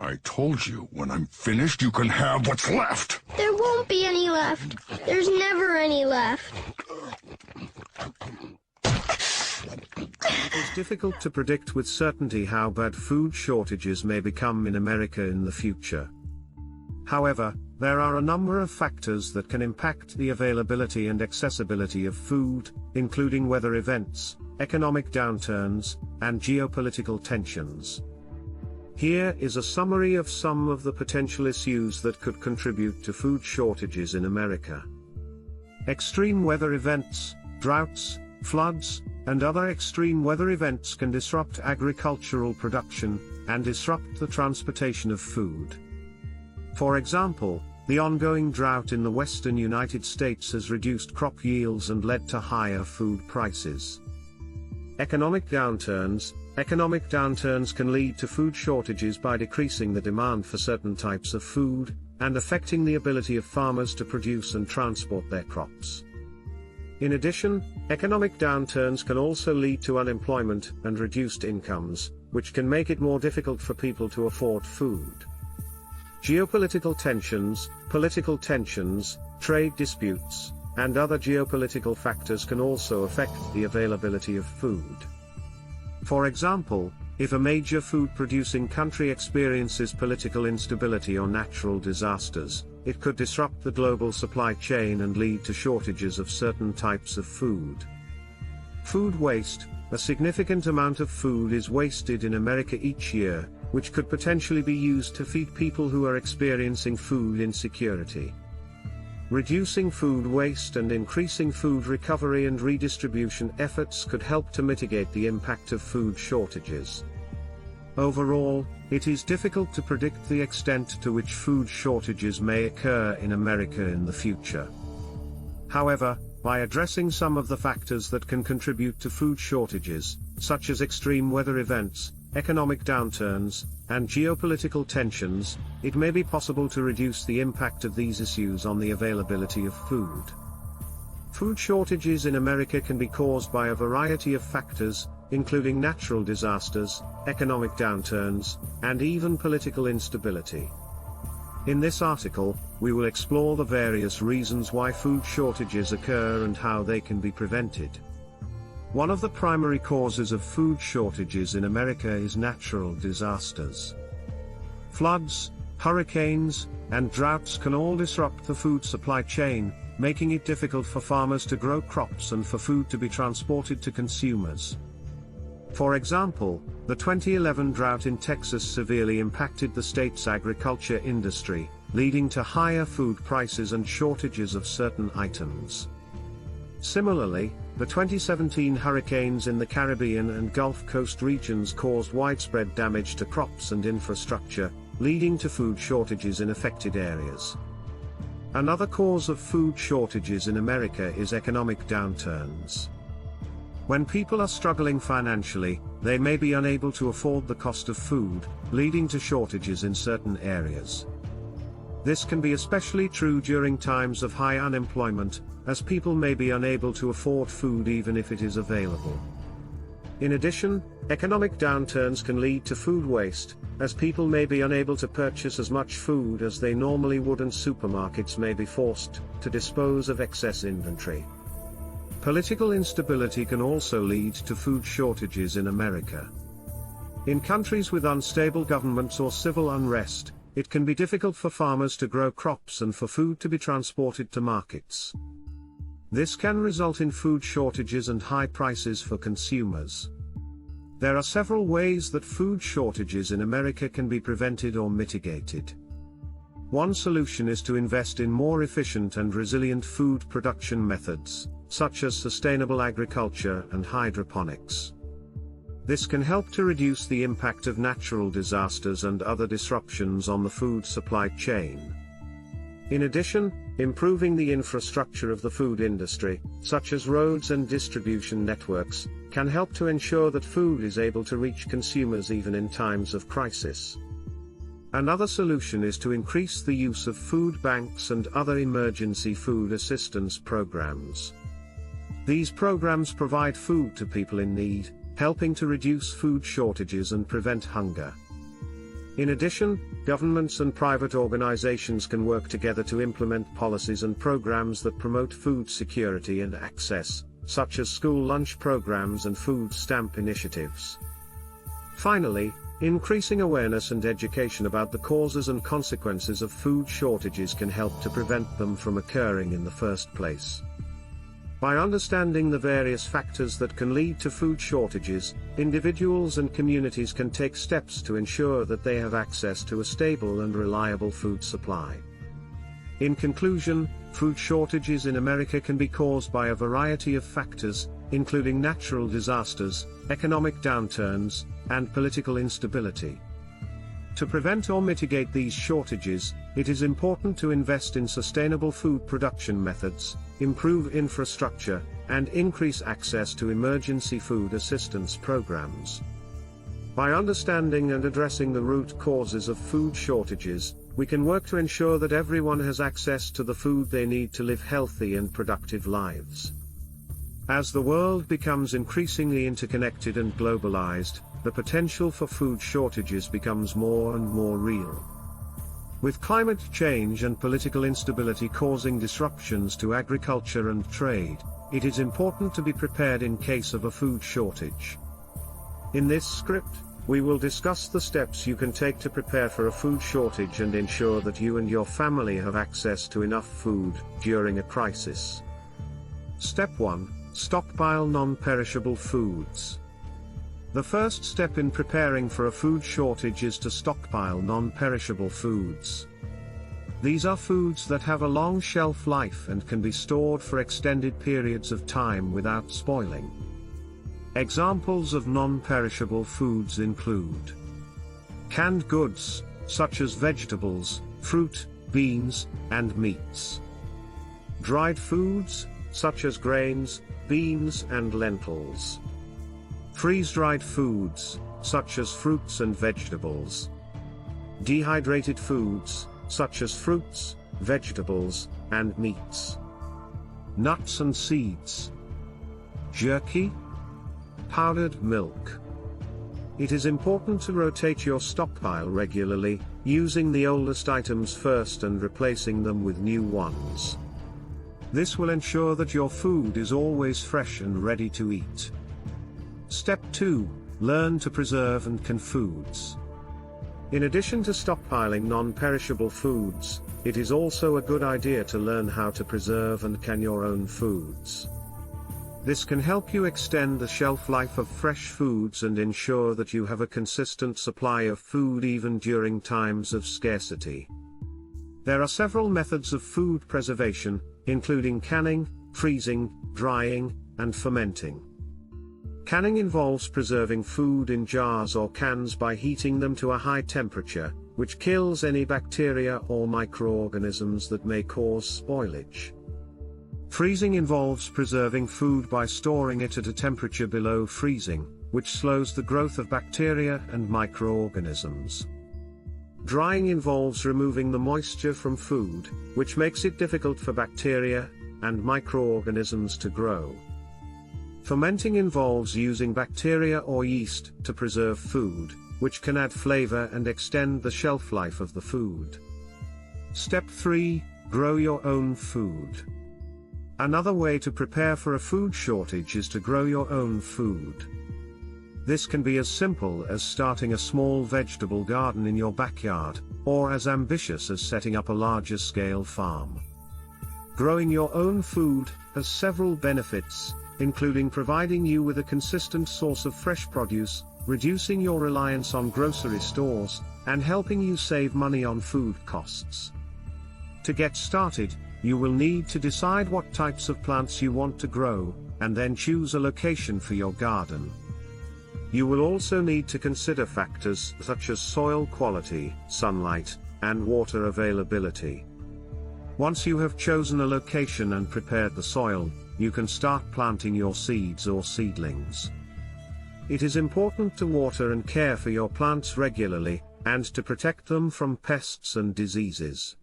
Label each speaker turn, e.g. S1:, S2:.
S1: I told you, when I'm finished, you can have what's left.
S2: There won't be any left. There's never any left.
S3: It is difficult to predict with certainty how bad food shortages may become in America in the future. However, there are a number of factors that can impact the availability and accessibility of food, including weather events, economic downturns, and geopolitical tensions. Here is a summary of some of the potential issues that could contribute to food shortages in America. Extreme weather events, droughts, floods, and other extreme weather events can disrupt agricultural production and disrupt the transportation of food. For example, the ongoing drought in the western United States has reduced crop yields and led to higher food prices. Economic downturns can lead to food shortages by decreasing the demand for certain types of food, and affecting the ability of farmers to produce and transport their crops. In addition, economic downturns can also lead to unemployment and reduced incomes, which can make it more difficult for people to afford food. Geopolitical tensions, political tensions, trade disputes, and other geopolitical factors can also affect the availability of food. For example, if a major food-producing country experiences political instability or natural disasters, it could disrupt the global supply chain and lead to shortages of certain types of food. Food waste: a significant amount of food is wasted in America each year, which could potentially be used to feed people who are experiencing food insecurity. Reducing food waste and increasing food recovery and redistribution efforts could help to mitigate the impact of food shortages. Overall, it is difficult to predict the extent to which food shortages may occur in America in the future. However, by addressing some of the factors that can contribute to food shortages, such as extreme weather events, economic downturns, and geopolitical tensions, it may be possible to reduce the impact of these issues on the availability of food. Food shortages in America can be caused by a variety of factors, including natural disasters, economic downturns, and even political instability. In this article, we will explore the various reasons why food shortages occur and how they can be prevented. One of the primary causes of food shortages in America is natural disasters. Floods, hurricanes, and droughts can all disrupt the food supply chain, making it difficult for farmers to grow crops and for food to be transported to consumers. For example, the 2011 drought in Texas severely impacted the state's agriculture industry, leading to higher food prices and shortages of certain items. Similarly, the 2017 hurricanes in the Caribbean and Gulf Coast regions caused widespread damage to crops and infrastructure, leading to food shortages in affected areas. Another cause of food shortages in America is economic downturns. When people are struggling financially, they may be unable to afford the cost of food, leading to shortages in certain areas. This can be especially true during times of high unemployment, as people may be unable to afford food even if it is available. In addition, economic downturns can lead to food waste, as people may be unable to purchase as much food as they normally would and supermarkets may be forced to dispose of excess inventory. Political instability can also lead to food shortages in America. In countries with unstable governments or civil unrest, it can be difficult for farmers to grow crops and for food to be transported to markets. This can result in food shortages and high prices for consumers. There are several ways that food shortages in America can be prevented or mitigated. One solution is to invest in more efficient and resilient food production methods, such as sustainable agriculture and hydroponics. This can help to reduce the impact of natural disasters and other disruptions on the food supply chain. In addition, improving the infrastructure of the food industry, such as roads and distribution networks, can help to ensure that food is able to reach consumers even in times of crisis. Another solution is to increase the use of food banks and other emergency food assistance programs. These programs provide food to people in need, helping to reduce food shortages and prevent hunger. In addition, governments and private organizations can work together to implement policies and programs that promote food security and access, such as school lunch programs and food stamp initiatives. Finally, increasing awareness and education about the causes and consequences of food shortages can help to prevent them from occurring in the first place. By understanding the various factors that can lead to food shortages, individuals and communities can take steps to ensure that they have access to a stable and reliable food supply. In conclusion, food shortages in America can be caused by a variety of factors, including natural disasters, economic downturns, and political instability. To prevent or mitigate these shortages, it is important to invest in sustainable food production methods, improve infrastructure, and increase access to emergency food assistance programs. By understanding and addressing the root causes of food shortages, we can work to ensure that everyone has access to the food they need to live healthy and productive lives. As the world becomes increasingly interconnected and globalized, the potential for food shortages becomes more and more real. With climate change and political instability causing disruptions to agriculture and trade, it is important to be prepared in case of a food shortage. In this script, we will discuss the steps you can take to prepare for a food shortage and ensure that you and your family have access to enough food during a crisis. Step 1. Stockpile non-perishable foods. The first step in preparing for a food shortage is to stockpile non-perishable foods. These are foods that have a long shelf life and can be stored for extended periods of time without spoiling. Examples of non-perishable foods include canned goods, such as vegetables, fruit, beans, and meats. Dried foods, such as grains, beans, and lentils. Freeze-dried foods, such as fruits and vegetables. Dehydrated foods, such as fruits, vegetables, and meats. Nuts and seeds. Jerky. Powdered milk. It is important to rotate your stockpile regularly, using the oldest items first and replacing them with new ones. This will ensure that your food is always fresh and ready to eat. Step 2. Learn to preserve and can foods. In addition to stockpiling non-perishable foods, it is also a good idea to learn how to preserve and can your own foods. This can help you extend the shelf life of fresh foods and ensure that you have a consistent supply of food even during times of scarcity. There are several methods of food preservation, including canning, freezing, drying, and fermenting. Canning involves preserving food in jars or cans by heating them to a high temperature, which kills any bacteria or microorganisms that may cause spoilage. Freezing involves preserving food by storing it at a temperature below freezing, which slows the growth of bacteria and microorganisms. Drying involves removing the moisture from food, which makes it difficult for bacteria and microorganisms to grow. Fermenting involves using bacteria or yeast to preserve food, which can add flavor and extend the shelf life of the food. Step 3. Grow your own food. Another way to prepare for a food shortage is to grow your own food. This can be as simple as starting a small vegetable garden in your backyard, or as ambitious as setting up a larger-scale farm. Growing your own food has several benefits, including providing you with a consistent source of fresh produce, reducing your reliance on grocery stores, and helping you save money on food costs. To get started, you will need to decide what types of plants you want to grow, and then choose a location for your garden. You will also need to consider factors such as soil quality, sunlight, and water availability. Once you have chosen a location and prepared the soil, you can start planting your seeds or seedlings. It is important to water and care for your plants regularly, and to protect them from pests and diseases.